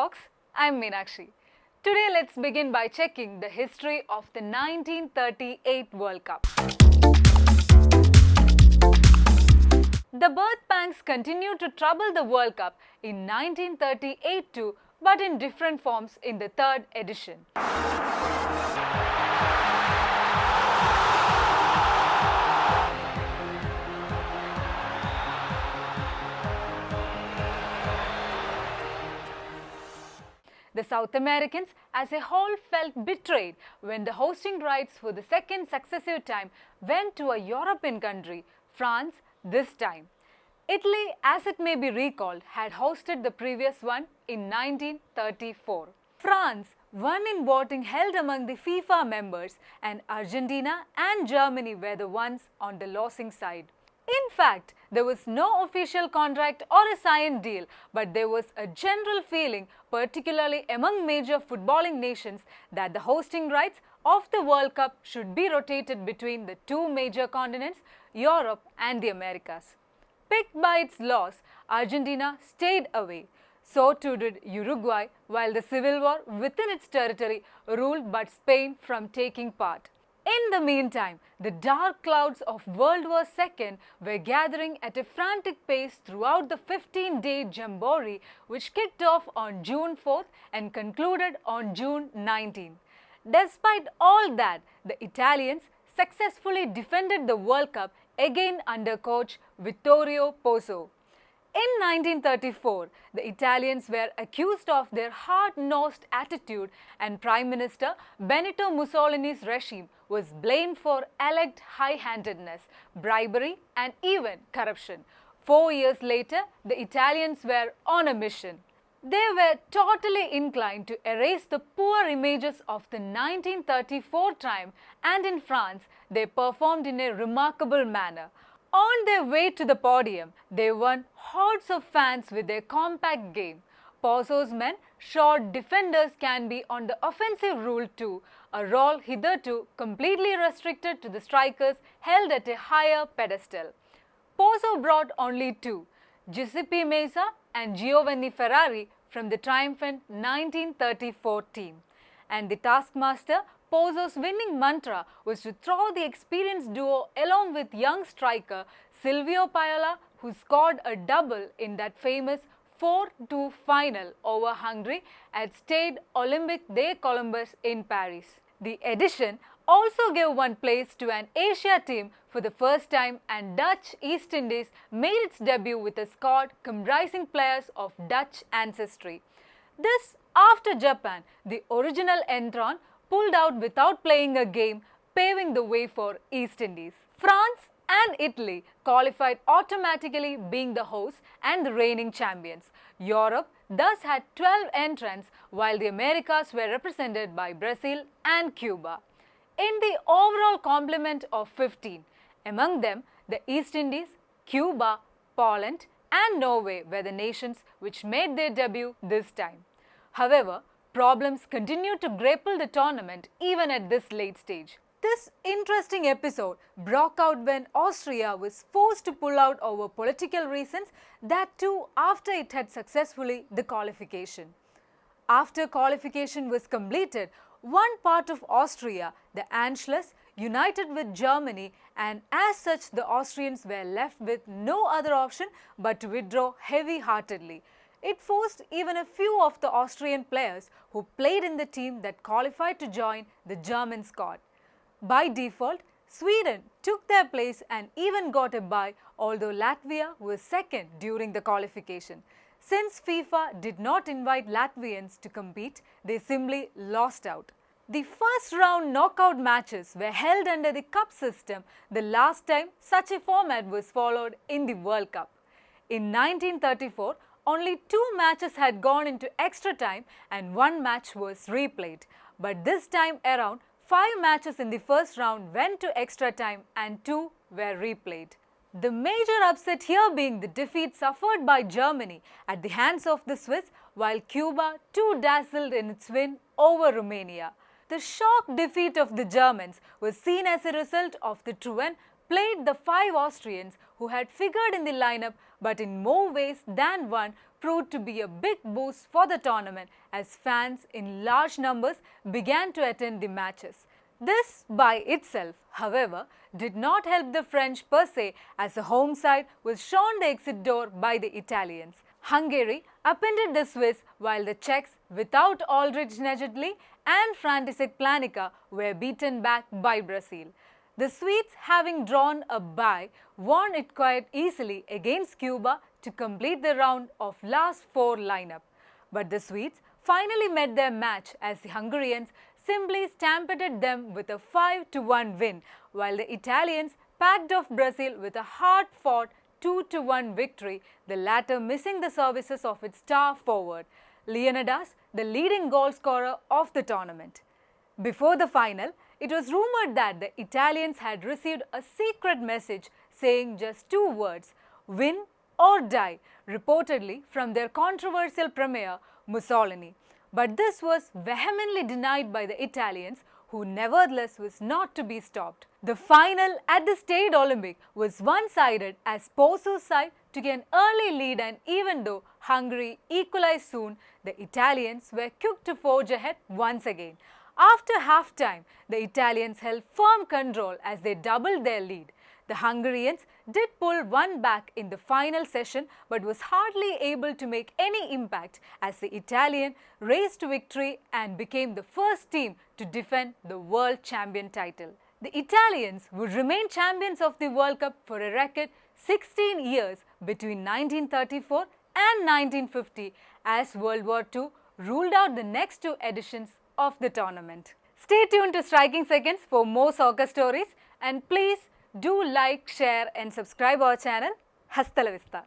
Talks. I'm Meenakshi. Today let's begin by checking the history of the 1938 World Cup. The birth pangs continued to trouble the World Cup in 1938 too, but in different forms in the third edition. The South Americans as a whole felt betrayed when the hosting rights for the second successive time went to a European country, France, this time. Italy, as it may be recalled, had hosted the previous one in 1934. France won in voting held among the FIFA members, and Argentina and Germany were the ones on the losing side. In fact, there was no official contract or a signed deal, but there was a general feeling, particularly among major footballing nations, that the hosting rights of the World Cup should be rotated between the two major continents, Europe and the Americas. Picked by its loss, Argentina stayed away. So too did Uruguay, while the civil war within its territory ruled but Spain from taking part. In the meantime, the dark clouds of World War II were gathering at a frantic pace throughout the 15-day Jamboree, which kicked off on June 4th and concluded on June 19th. Despite all that, the Italians successfully defended the World Cup again under coach Vittorio Pozzo. In 1934, the Italians were accused of their hard-nosed attitude, and Prime Minister Benito Mussolini's regime was blamed for alleged high-handedness, bribery and even corruption. 4 years later, the Italians were on a mission. They were totally inclined to erase the poor images of the 1934 triumph, and in France, they performed in a remarkable manner. On their way to the podium, they won hordes of fans with their compact game. Pozzo's men showed defenders can be on the offensive rule too, a role hitherto completely restricted to the strikers held at a higher pedestal. Pozzo brought only two, Giuseppe Meazza and Giovanni Ferrari, from the triumphant 1934 team. And the taskmaster, Pozzo's winning mantra was to throw the experienced duo along with young striker Silvio Paiola, who scored a double in that famous 4-2 final over Hungary at Stade Olympique de Columbus in Paris. The edition also gave one place to an Asia team for the first time, and Dutch East Indies made its debut with a squad comprising players of Dutch ancestry. This after Japan, the original entrant, pulled out without playing a game, paving the way for East Indies. France and Italy qualified automatically, being the hosts and the reigning champions. Europe thus had 12 entrants, while the Americas were represented by Brazil and Cuba. In the overall complement of 15, among them the East Indies, Cuba, Poland and Norway were the nations which made their debut this time. However, problems continued to grapple the tournament even at this late stage. This interesting episode broke out when Austria was forced to pull out over political reasons, that too after it had successfully the qualification. After qualification was completed, one part of Austria, the Anschluss, united with Germany, and as such the Austrians were left with no other option but to withdraw heavy-heartedly. It forced even a few of the Austrian players who played in the team that qualified to join the German squad. By default, Sweden took their place and even got a bye, although Latvia was second during the qualification. Since FIFA did not invite Latvians to compete, they simply lost out. The first round knockout matches were held under the cup system, the last time such a format was followed in the World Cup. In 1934, only 2 matches had gone into extra time and 1 match was replayed. But this time around, 5 matches in the first round went to extra time and 2 were replayed. The major upset here being the defeat suffered by Germany at the hands of the Swiss, while Cuba too dazzled in its win over Romania. The shock defeat of the Germans was seen as a result of the truant played the 5 Austrians who had figured in the lineup but in more ways than one proved to be a big boost for the tournament as fans in large numbers began to attend the matches. This by itself, however, did not help the French per se as the home side was shown the exit door by the Italians. Hungary upended the Swiss while the Czechs without Aldrich Nejedly and František Planica were beaten back by Brazil. The Swedes, having drawn a bye, won it quite easily against Cuba to complete the round of last 4 lineup. But the Swedes finally met their match as the Hungarians simply stampeded them with a 5-1 win, while the Italians packed off Brazil with a hard-fought 2-1 victory, the latter missing the services of its star forward, Leonidas, the leading goal scorer of the tournament. Before the final, it was rumored that the Italians had received a secret message saying just 2 words, win or die, reportedly from their controversial premier, Mussolini. But this was vehemently denied by the Italians, who nevertheless was not to be stopped. The final at the Stade Olympique was one-sided as Pozzo's side took an early lead, and even though Hungary equalized soon, the Italians were quick to forge ahead once again. After half-time, the Italians held firm control as they doubled their lead. The Hungarians did pull one back in the final session but was hardly able to make any impact as the Italian raced to victory and became the first team to defend the world champion title. The Italians would remain champions of the World Cup for a record 16 years between 1934 and 1950 as World War II ruled out the next 2 editions of the tournament. Stay tuned to Striking Seconds for more soccer stories, and please do like, share and subscribe our channel. Hasta la vista.